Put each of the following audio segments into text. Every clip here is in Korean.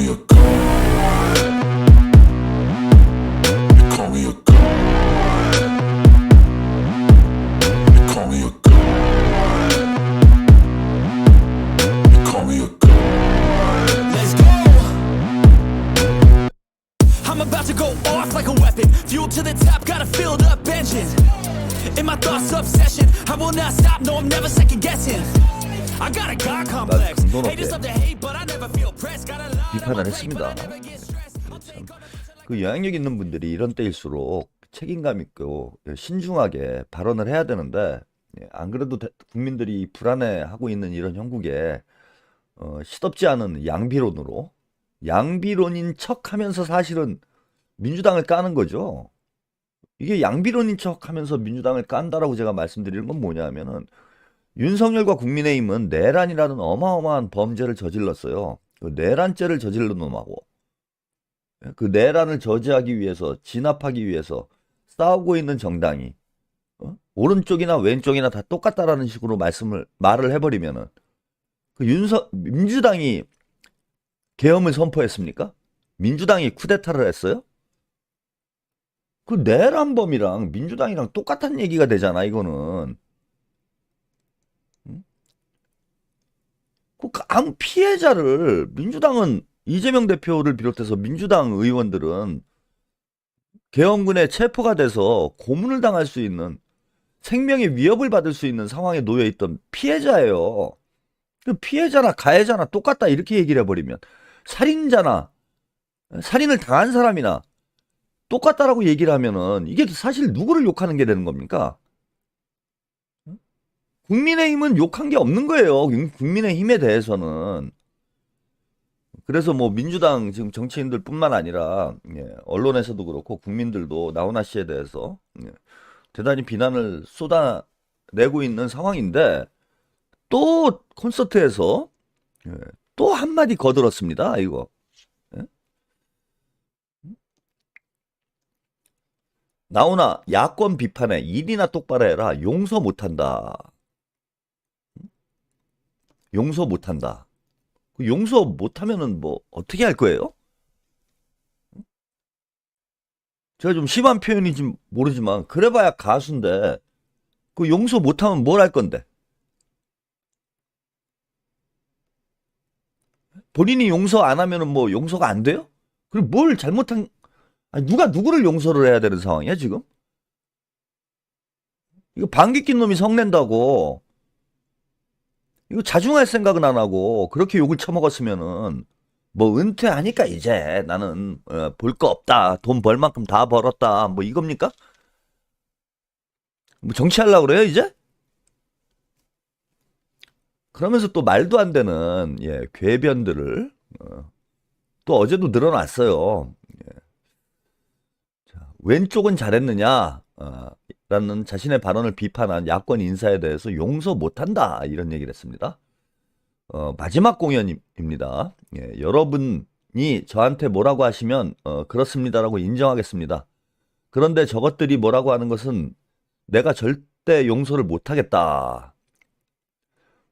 me a god. You call me a god. You call me a god. You call me a god. Let's go. I'm about to go off like a weapon. Fuel to the top, got a filled up engine. In my thoughts, obsession. I will not stop, no, I'm never second guessing. I got a God complex. Haters love to hate, but I never feel pressed. Got a lot 비판을 했습니다. 참, 그 영향력 있는 분들이 이런 때일수록 책임감 있고 신중하게 발언을 해야 되는데, 안 그래도 국민들이 불안해하고 있는 이런 형국에 시덥지 않은 양비론인 척하면서 사실은 민주당을 까는 거죠. 이게 양비론인 척하면서 민주당을 깐다라고 제가 말씀드리는 건 뭐냐면은, 윤석열과 국민의힘은 내란이라는 어마어마한 범죄를 저질렀어요. 그 내란죄를 저질른 놈하고 그 내란을 저지하기 위해서, 진압하기 위해서 싸우고 있는 정당이 오른쪽이나 왼쪽이나 다 똑같다라는 식으로 말을 해버리면은, 그 민주당이 계엄을 선포했습니까? 민주당이 쿠데타를 했어요? 그 내란범이랑 민주당이랑 똑같은 얘기가 되잖아, 이거는. 그 아무 피해자를, 민주당은 이재명 대표를 비롯해서 민주당 의원들은 계엄군에 체포가 돼서 고문을 당할 수 있는, 생명의 위협을 받을 수 있는 상황에 놓여 있던 피해자예요. 그 피해자나 가해자나 똑같다 이렇게 얘기를 해버리면, 살인자나 살인을 당한 사람이나 똑같다라고 얘기를 하면은 이게 사실 누구를 욕하는 게 되는 겁니까? 국민의힘은 욕한 게 없는 거예요. 국민의힘에 대해서는. 그래서 뭐 민주당 지금 정치인들 뿐만 아니라 언론에서도 그렇고 국민들도 나훈아 씨에 대해서 대단히 비난을 쏟아내고 있는 상황인데, 또 콘서트에서 또 한마디 거들었습니다. 이거. 나훈아, 야권 비판에 일이나 똑바로 해라. 용서 못한다. 용서 못한다. 용서 못하면은 뭐 어떻게 할 거예요? 제가 좀 심한 표현인지 모르지만 그래봐야 가수인데, 그 용서 못하면 뭘 할 건데? 본인이 용서 안 하면은 뭐 용서가 안 돼요? 그리고 뭘 잘못한, 아니, 누가 누구를 용서를 해야 되는 상황이야 지금? 이거 방귀 낀 놈이 성낸다고, 이거 자중할 생각은 안 하고 그렇게 욕을 처먹었으면은, 뭐 은퇴하니까 이제 나는 볼 거 없다, 돈 벌 만큼 다 벌었다, 뭐 이겁니까? 뭐 정치하려고 그래요 이제? 그러면서 또 말도 안 되는 궤변들을 또 어제도 늘어났어요. 자, 왼쪽은 잘했느냐 라는 자신의 발언을 비판한 야권 인사에 대해서 용서 못한다 이런 얘기를 했습니다. 마지막 공연입니다. 여러분이 저한테 뭐라고 하시면 그렇습니다라고 인정하겠습니다. 그런데 저것들이 뭐라고 하는 것은 내가 절대 용서를 못하겠다.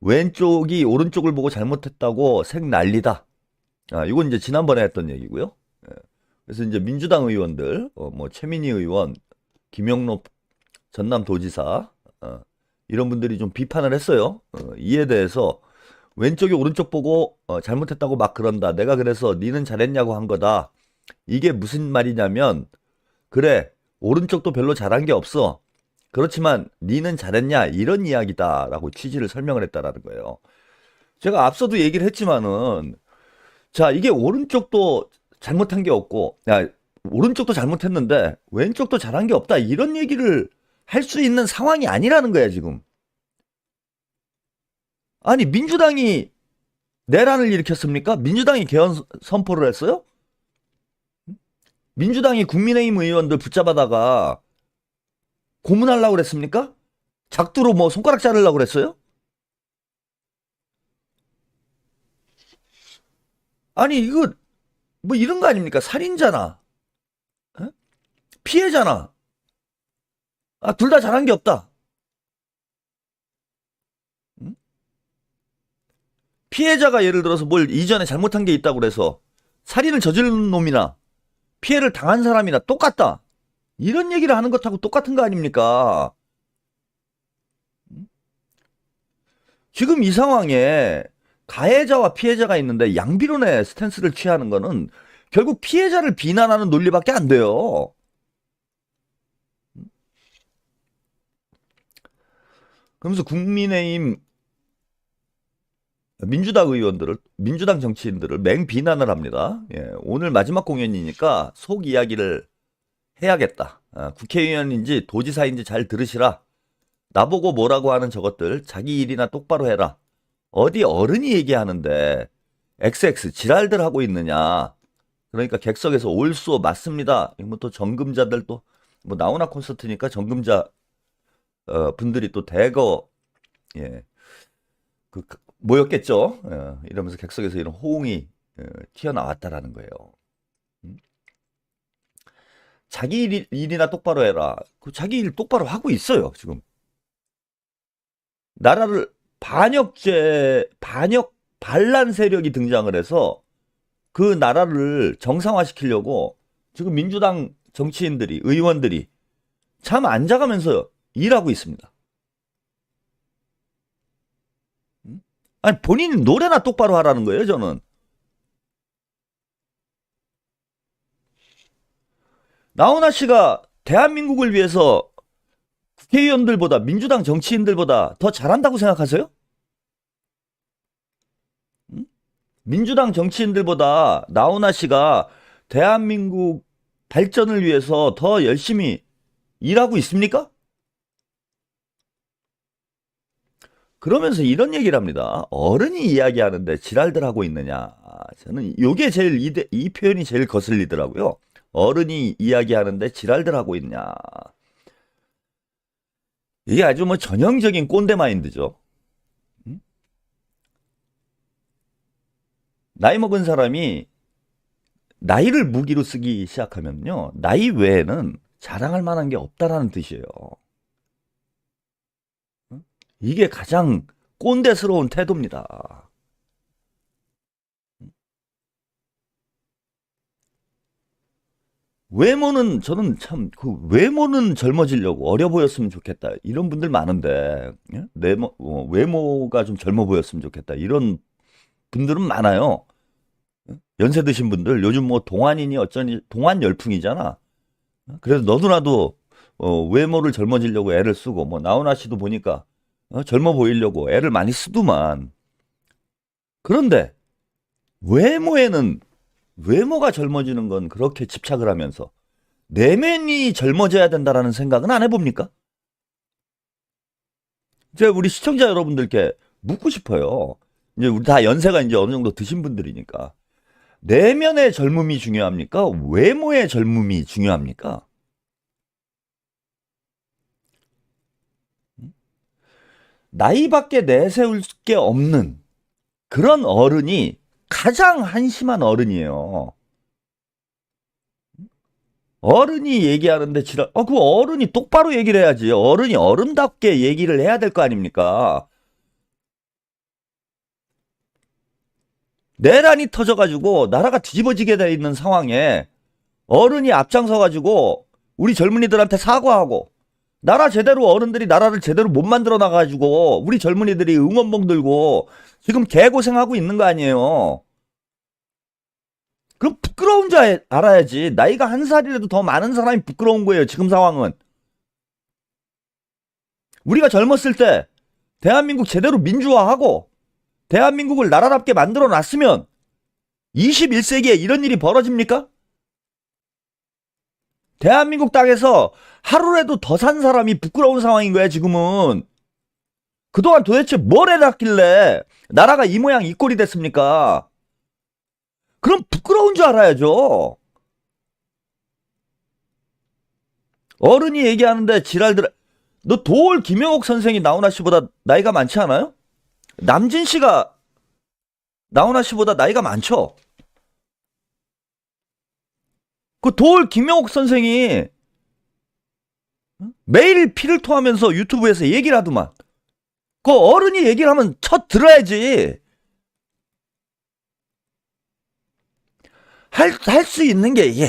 왼쪽이 오른쪽을 보고 잘못했다고 색 난리다. 이건 이제 지난번에 했던 얘기고요. 그래서 이제 민주당 의원들, 뭐 최민희 의원, 김영록 전남도지사, 이런 분들이 좀 비판을 했어요. 이에 대해서 왼쪽이 오른쪽 보고 잘못했다고 막 그런다. 내가 그래서 니는 잘했냐고 한 거다. 이게 무슨 말이냐면, 그래, 오른쪽도 별로 잘한 게 없어. 그렇지만 니는 잘했냐 이런 이야기다라고 취지를 설명을 했다라는 거예요. 제가 앞서도 얘기를 했지만은, 자, 이게 오른쪽도 잘못한 게 없고, 야, 오른쪽도 잘못했는데 왼쪽도 잘한 게 없다 이런 얘기를 할 수 있는 상황이 아니라는 거야 지금. 아니, 민주당이 내란을 일으켰습니까? 민주당이 개헌 선포를 했어요? 민주당이 국민의힘 의원들 붙잡아다가 고문하려고 그랬습니까? 작두로 뭐 손가락 자르려고 그랬어요? 아니, 이거 뭐 이런 거 아닙니까? 살인자나 피해자나 둘 다 잘한 게 없다. 피해자가 예를 들어서 뭘 이전에 잘못한 게 있다고 그래서 살인을 저지른 놈이나 피해를 당한 사람이나 똑같다. 이런 얘기를 하는 것하고 똑같은 거 아닙니까? 지금 이 상황에 가해자와 피해자가 있는데 양비론의 스탠스를 취하는 거는 결국 피해자를 비난하는 논리밖에 안 돼요. 그러면서 국민의힘 민주당 정치인들을 맹비난을 합니다. 예, 오늘 마지막 공연이니까 속 이야기를 해야겠다. 국회의원인지 도지사인지 잘 들으시라. 나보고 뭐라고 하는 저것들 자기 일이나 똑바로 해라. 어디 어른이 얘기하는데 XX 지랄들 하고 있느냐. 그러니까 객석에서 올수어 맞습니다. 뭐 또 정금자들 또 뭐 나훈아 콘서트니까 정금자 분들이 또 대거 예, 모였겠죠. 이러면서 객석에서 이런 호응이 튀어나왔다라는 거예요. 자기 일이나 똑바로 해라. 그 자기 일 똑바로 하고 있어요. 지금 나라를 반역 반란 세력이 등장을 해서 그 나라를 정상화시키려고 지금 민주당 정치인들이 의원들이 잠 안 자가면서 일하고 있습니다. 아니 본인 노래나 똑바로 하라는 거예요. 저는 나훈아 씨가 대한민국을 위해서 국회의원들보다 민주당 정치인들보다 더 잘한다고 생각하세요? 민주당 정치인들보다 나훈아 씨가 대한민국 발전을 위해서 더 열심히 일하고 있습니까? 그러면서 이런 얘기를 합니다. 어른이 이야기하는데 지랄들 하고 있느냐. 저는 이게 제일 이 표현이 제일 거슬리더라고요. 어른이 이야기하는데 지랄들 하고 있냐. 이게 아주 뭐 전형적인 꼰대 마인드죠. 나이 먹은 사람이 나이를 무기로 쓰기 시작하면요. 나이 외에는 자랑할 만한 게 없다라는 뜻이에요. 이게 가장 꼰대스러운 태도입니다. 외모는 저는 참 그 외모는 젊어지려고 어려 보였으면 좋겠다 이런 분들 많은데 외모가 좀 젊어 보였으면 좋겠다 이런 분들은 많아요. 연세 드신 분들 요즘 뭐 동안이니 어쩌니 동안 열풍이잖아. 그래서 너도나도 외모를 젊어지려고 애를 쓰고 뭐 나훈아 씨도 보니까 젊어 보이려고 애를 많이 쓰더만. 그런데 외모가 젊어지는 건 그렇게 집착을 하면서 내면이 젊어져야 된다라는 생각은 안 해봅니까? 이제 우리 시청자 여러분들께 묻고 싶어요. 이제 우리 다 연세가 이제 어느 정도 드신 분들이니까 내면의 젊음이 중요합니까? 외모의 젊음이 중요합니까? 나이밖에 내세울 게 없는 그런 어른이 가장 한심한 어른이에요. 어른이 얘기하는데 그 어른이 똑바로 얘기를 해야지. 어른이 어른답게 얘기를 해야 될 거 아닙니까? 내란이 터져가지고 나라가 뒤집어지게 돼 있는 상황에 어른이 앞장서가지고 우리 젊은이들한테 사과하고 어른들이 나라를 제대로 못 만들어 나가지고 우리 젊은이들이 응원봉 들고 지금 개고생하고 있는 거 아니에요. 그럼 부끄러운 줄 알아야지. 나이가 한 살이라도 더 많은 사람이 부끄러운 거예요. 지금 상황은. 우리가 젊었을 때 대한민국 제대로 민주화하고 대한민국을 나라답게 만들어 놨으면 21세기에 이런 일이 벌어집니까? 대한민국 땅에서 하루라도 더 산 사람이 부끄러운 상황인 거야 지금은. 그동안 도대체 뭘 해놨길래 나라가 이 모양 이 꼴이 됐습니까? 그럼 부끄러운 줄 알아야죠. 어른이 얘기하는데 지랄들. 너 도올 김영옥 선생이 나훈아 씨보다 나이가 많지 않아요? 남진 씨가 나훈아 씨보다 나이가 많죠? 그 도올 김영옥 선생이 매일 피를 토하면서 유튜브에서 얘기를 하더만. 그 어른이 얘기를 하면 들어야지. 할 수 있는 게 이게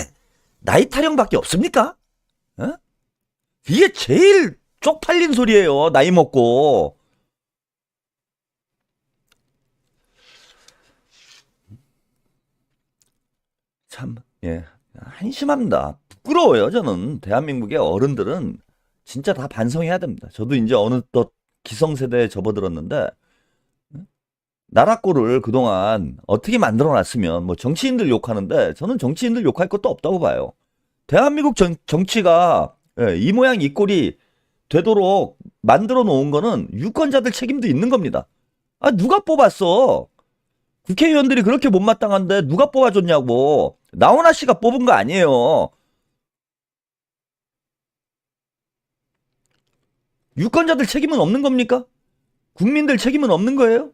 나이 타령밖에 없습니까? 어? 이게 제일 쪽팔린 소리예요. 나이 먹고. 참, 예, 한심합니다. 부끄러워요. 저는 대한민국의 어른들은 진짜 다 반성해야 됩니다. 저도 이제 어느덧 기성세대에 접어들었는데 나라 꼴을 그동안 어떻게 만들어놨으면 뭐 정치인들 욕하는데 저는 정치인들 욕할 것도 없다고 봐요. 대한민국 정치가 이 모양 이 꼴이 되도록 만들어 놓은 거는 유권자들 책임도 있는 겁니다. 아, 누가 뽑았어? 국회의원들이 그렇게 못마땅한데 누가 뽑아줬냐고. 나훈아 씨가 뽑은 거 아니에요. 유권자들 책임은 없는 겁니까? 국민들 책임은 없는 거예요?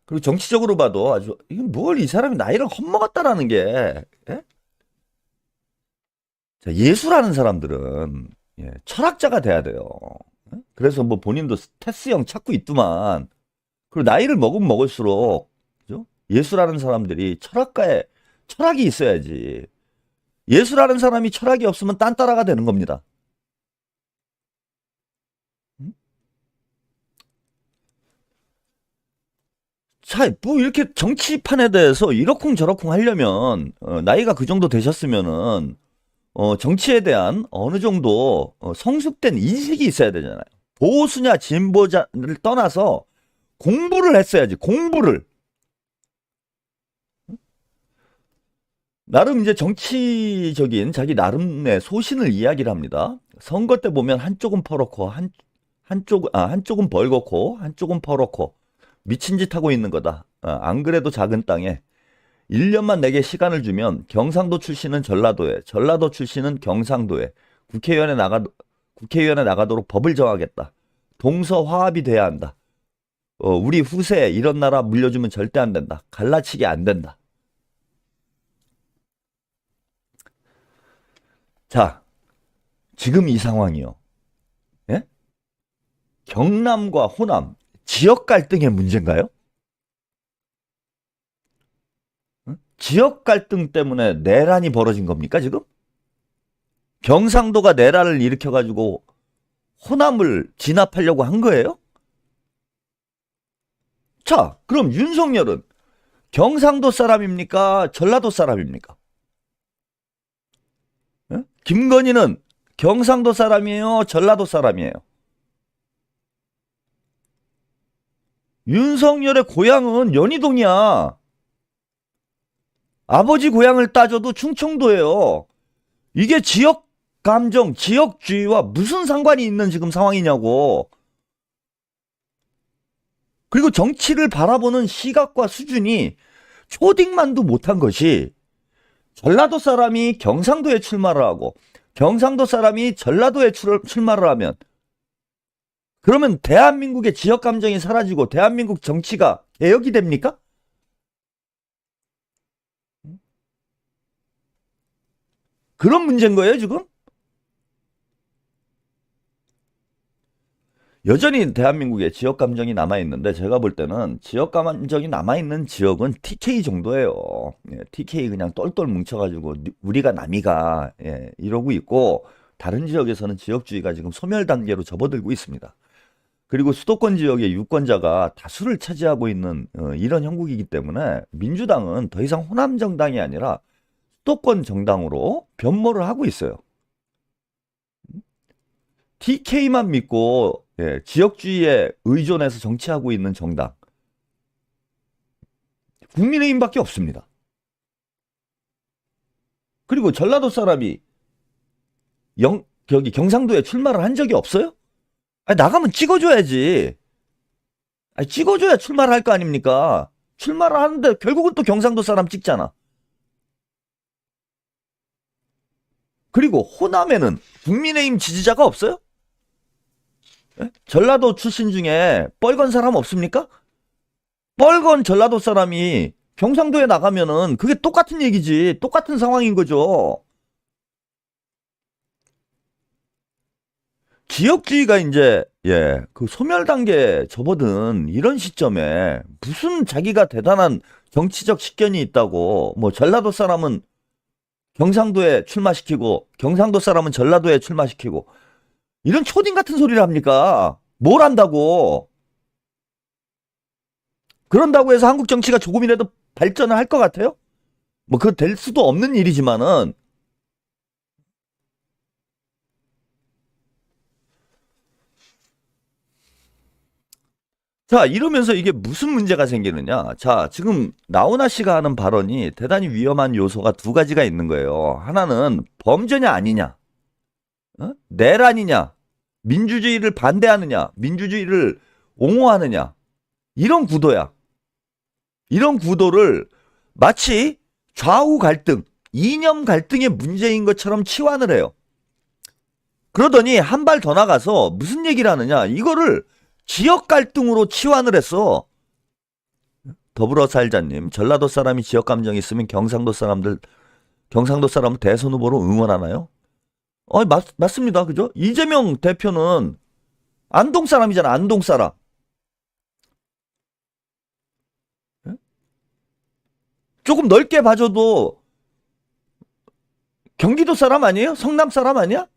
그리고 정치적으로 봐도 아주 이건 뭘 이 사람이 나이를 헛먹었다라는 게 예? 자, 예술하는 사람들은 철학자가 돼야 돼요. 그래서 뭐 본인도 테스형 찾고 있더만. 그리고 나이를 먹으면 먹을수록 그죠? 예술하는 사람들이 철학이 있어야지. 예술하는 사람이 철학이 없으면 딴따라가 되는 겁니다. 자, 뭐 이렇게 정치판에 대해서 이러쿵저러쿵 하려면 나이가 그 정도 되셨으면은 정치에 대한 어느 정도 성숙된 인식이 있어야 되잖아요. 보수냐 진보자를 떠나서 공부를 했어야지. 공부를. 나름 이제 정치적인 자기 나름의 소신을 이야기를 합니다. 선거 때 보면 한쪽은 퍼렇고 한쪽은 벌겋고 한쪽은 퍼렇고 미친 짓 하고 있는 거다. 안 그래도 작은 땅에 1년만 내게 시간을 주면 경상도 출신은 전라도에, 전라도 출신은 경상도에 국회의원에 나가도록 법을 정하겠다. 동서화합이 돼야 한다. 우리 후세에 이런 나라 물려주면 절대 안 된다. 갈라치기 안 된다. 자, 지금 이 상황이요. 예? 경남과 호남 지역 갈등의 문제인가요? 지역 갈등 때문에 내란이 벌어진 겁니까, 지금? 경상도가 내란을 일으켜가지고 호남을 진압하려고 한 거예요? 자, 그럼 윤석열은 경상도 사람입니까? 전라도 사람입니까? 김건희는 경상도 사람이에요? 전라도 사람이에요? 윤석열의 고향은 연희동이야. 아버지 고향을 따져도 충청도예요. 이게 지역 감정, 지역주의와 무슨 상관이 있는 지금 상황이냐고. 그리고 정치를 바라보는 시각과 수준이 초딩만도 못한 것이 전라도 사람이 경상도에 출마를 하고 경상도 사람이 전라도에 출마를 하면 그러면 대한민국의 지역 감정이 사라지고 대한민국 정치가 개혁이 됩니까? 그런 문제인 거예요, 지금? 여전히 대한민국에 지역 감정이 남아있는데 제가 볼 때는 지역 감정이 남아있는 지역은 TK 정도예요. TK 그냥 똘똘 뭉쳐가지고 우리가 남이가 이러고 있고 다른 지역에서는 지역주의가 지금 소멸 단계로 접어들고 있습니다. 그리고 수도권 지역의 유권자가 다수를 차지하고 있는 이런 형국이기 때문에 민주당은 더 이상 호남 정당이 아니라 수도권 정당으로 변모를 하고 있어요. TK만 믿고 지역주의에 의존해서 정치하고 있는 정당 국민의힘밖에 없습니다. 그리고 전라도 사람이 경상도에 출마를 한 적이 없어요? 아니, 나가면 찍어줘야지. 아니, 찍어줘야 출마를 할 거 아닙니까? 출마를 하는데 결국은 또 경상도 사람 찍잖아. 그리고 호남에는 국민의힘 지지자가 없어요? 전라도 출신 중에 뻘건 사람 없습니까? 뻘건 전라도 사람이 경상도에 나가면은 그게 똑같은 얘기지. 똑같은 상황인 거죠. 지역주의가 이제 그 소멸 단계에 접어든 이런 시점에 무슨 자기가 대단한 정치적 식견이 있다고 뭐 전라도 사람은 경상도에 출마시키고 경상도 사람은 전라도에 출마시키고 이런 초딩 같은 소리를 합니까? 뭘 한다고? 그런다고 해서 한국 정치가 조금이라도 발전을 할 것 같아요? 뭐 그거 될 수도 없는 일이지만은 자, 이러면서 이게 무슨 문제가 생기느냐? 자, 지금 나훈아 씨가 하는 발언이 대단히 위험한 요소가 두 가지가 있는 거예요. 하나는 범죄냐 아니냐, 내란이냐, 민주주의를 반대하느냐, 민주주의를 옹호하느냐, 이런 구도야. 이런 구도를 마치 좌우 갈등, 이념 갈등의 문제인 것처럼 치환을 해요. 그러더니 한 발 더 나가서 무슨 얘기를 하느냐? 이거를 지역 갈등으로 치환을 했어. 더불어 살자님, 전라도 사람이 지역 감정이 있으면 경상도 사람은 대선 후보로 응원하나요? 맞습니다. 그죠? 이재명 대표는 안동 사람이잖아, 안동 사람. 조금 넓게 봐줘도 경기도 사람 아니에요? 성남 사람 아니야?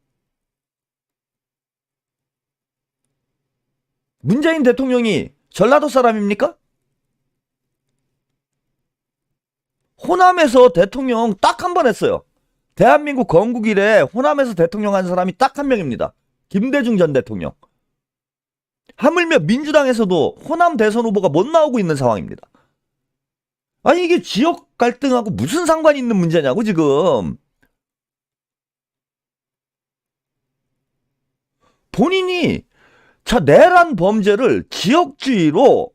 문재인 대통령이 전라도 사람입니까? 호남에서 대통령 딱 한 번 했어요. 대한민국 건국 이래 호남에서 대통령 한 사람이 딱 한 명입니다. 김대중 전 대통령. 하물며 민주당에서도 호남 대선 후보가 못 나오고 있는 상황입니다. 아니 이게 지역 갈등하고 무슨 상관이 있는 문제냐고 지금. 본인이 내란 범죄를 지역주의로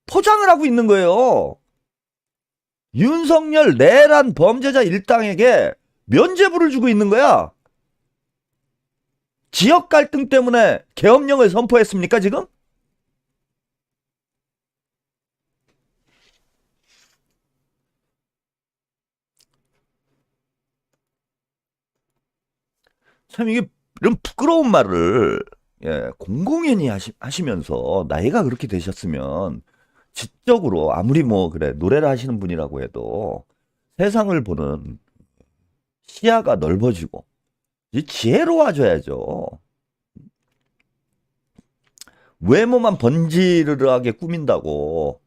포장을 하고 있는 거예요. 윤석열 내란 범죄자 일당에게 면죄부를 주고 있는 거야. 지역 갈등 때문에 계엄령을 선포했습니까 지금? 참 이게 이런 부끄러운 말을 공공연히 하시면서 나이가 그렇게 되셨으면 지적으로 아무리 뭐 그래 노래를 하시는 분이라고 해도 세상을 보는 시야가 넓어지고 지혜로워져야죠. 외모만 번지르르하게 꾸민다고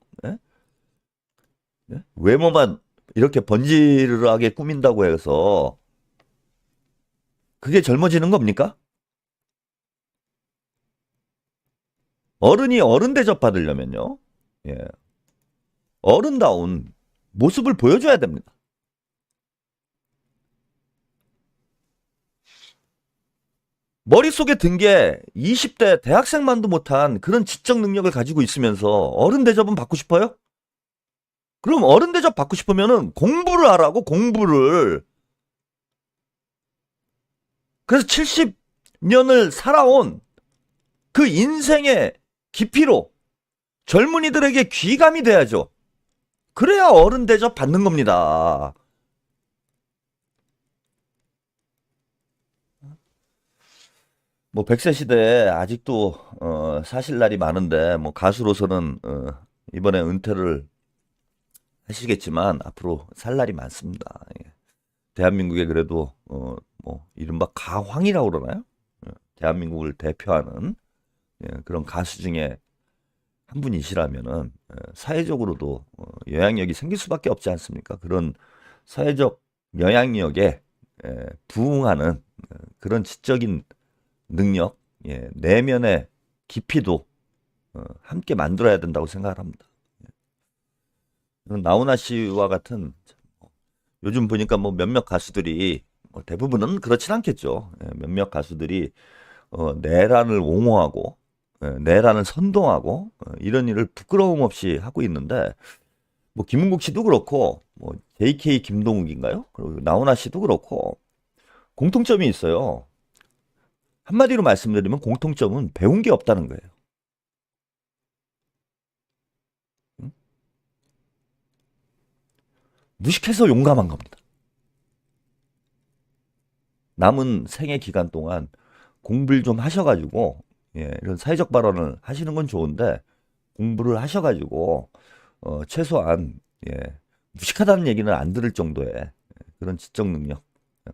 외모만 이렇게 번지르르하게 꾸민다고 해서 그게 젊어지는 겁니까? 어른이 어른 대접 받으려면요. 어른다운 모습을 보여줘야 됩니다. 머릿속에 든 게 20대 대학생만도 못한 그런 지적 능력을 가지고 있으면서 어른 대접은 받고 싶어요? 그럼 어른 대접 받고 싶으면은 공부를 하라고, 공부를. 그래서 70년을 살아온 그 인생의 깊이로 젊은이들에게 귀감이 돼야죠. 그래야 어른 대접 받는 겁니다. 뭐 100세 시대에 아직도 사실 날이 많은데 뭐 가수로서는 이번에 은퇴를 하시겠지만 앞으로 살 날이 많습니다. 대한민국에 그래도 뭐 이른바 가황이라고 그러나요? 대한민국을 대표하는 그런 가수 중에 한 분이시라면은 사회적으로도 영향력이 생길 수밖에 없지 않습니까? 그런 사회적 영향력에 부응하는 그런 지적인 능력, 내면의 깊이도 함께 만들어야 된다고 생각을 합니다. 나훈아 씨와 같은 요즘 보니까 뭐 몇몇 가수들이 대부분은 그렇진 않겠죠. 몇몇 가수들이 내란을 옹호하고 내란을 선동하고 이런 일을 부끄러움 없이 하고 있는데 뭐 김은국 씨도 그렇고 뭐 JK 김동욱인가요? 그리고 나훈아 씨도 그렇고 공통점이 있어요. 한마디로 말씀드리면 공통점은 배운 게 없다는 거예요. 무식해서 용감한 겁니다. 남은 생애 기간 동안 공부를 좀 하셔가지고, 이런 사회적 발언을 하시는 건 좋은데, 공부를 하셔가지고, 최소한, 무식하다는 얘기는 안 들을 정도의 그런 지적 능력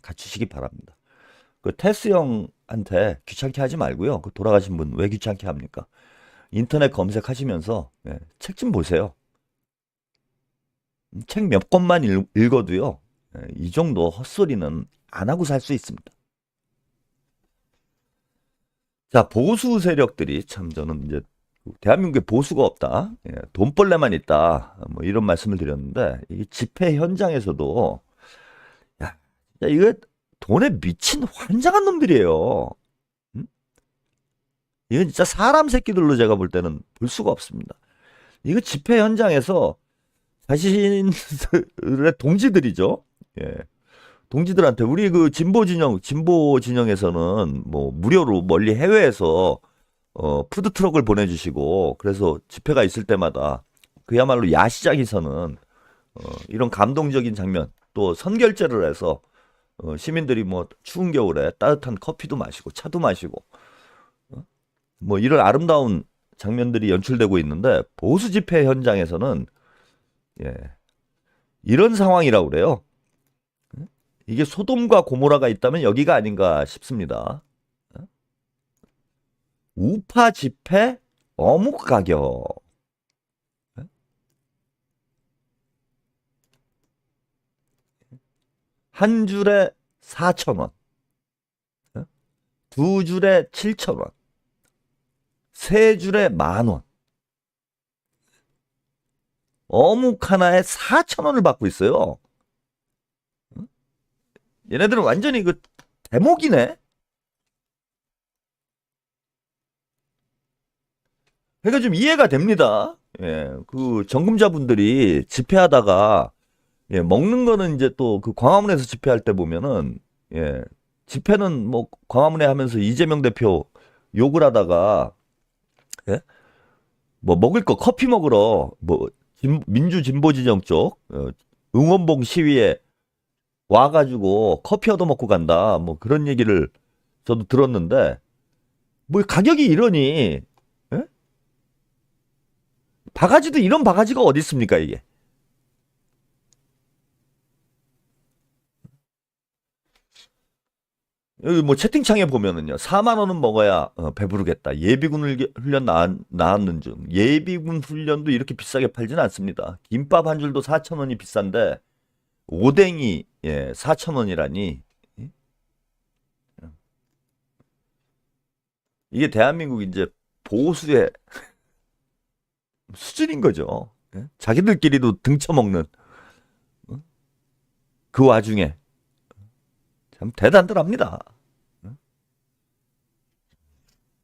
갖추시기 바랍니다. 그 테스 형한테 귀찮게 하지 말고요. 그 돌아가신 분 왜 귀찮게 합니까? 인터넷 검색하시면서 책 좀 보세요. 책 몇 권만 읽어도요. 이 정도 헛소리는 안 하고 살 수 있습니다. 자, 보수 세력들이 참 저는 이제 대한민국에 보수가 없다. 돈벌레만 있다. 뭐 이런 말씀을 드렸는데 이 집회 현장에서도 야, 이거 돈에 미친 환장한 놈들이에요. 응? 이건 진짜 사람 새끼들로 제가 볼 때는 볼 수가 없습니다. 이거 집회 현장에서 자신의 동지들이죠. 동지들한테 우리 그 진보 진영에서는 뭐 무료로 멀리 해외에서 푸드 트럭을 보내주시고 그래서 집회가 있을 때마다 그야말로 야시장에서는 이런 감동적인 장면 또 선결제를 해서 시민들이 뭐 추운 겨울에 따뜻한 커피도 마시고 차도 마시고 뭐 이런 아름다운 장면들이 연출되고 있는데 보수 집회 현장에서는 이런 상황이라고 그래요. 이게 소돔과 고모라가 있다면 여기가 아닌가 싶습니다. 우파 집회 어묵 가격. 한 줄에 4,000원. 두 줄에 7,000원. 세 줄에 10,000원. 어묵 하나에 4,000원을 받고 있어요. 얘네들은 완전히 그 대목이네. 그러니까 좀 이해가 됩니다. 그 정금자분들이 집회하다가 먹는 거는 이제 또 그 광화문에서 집회할 때 보면은 집회는 뭐 광화문에 하면서 이재명 대표 욕을 하다가 뭐 먹을 거 커피 먹으러 뭐 민주 진보 진영 쪽 응원봉 시위에 와가지고 커피 얻어먹고 간다 뭐 그런 얘기를 저도 들었는데 뭐 가격이 이러니 바가지도 이런 바가지가 어디 있습니까 이게? 여기 뭐 채팅창에 보면은요 4만 원은 먹어야 배부르겠다. 예비군 훈련 나왔는 중 예비군 훈련도 이렇게 비싸게 팔지는 않습니다. 김밥 한 줄도 4,000원이 비싼데 오뎅이 4,000원이라니 이게 대한민국 이제 보수의 수준인 거죠. 자기들끼리도 등쳐먹는 그 와중에 참 대단들합니다.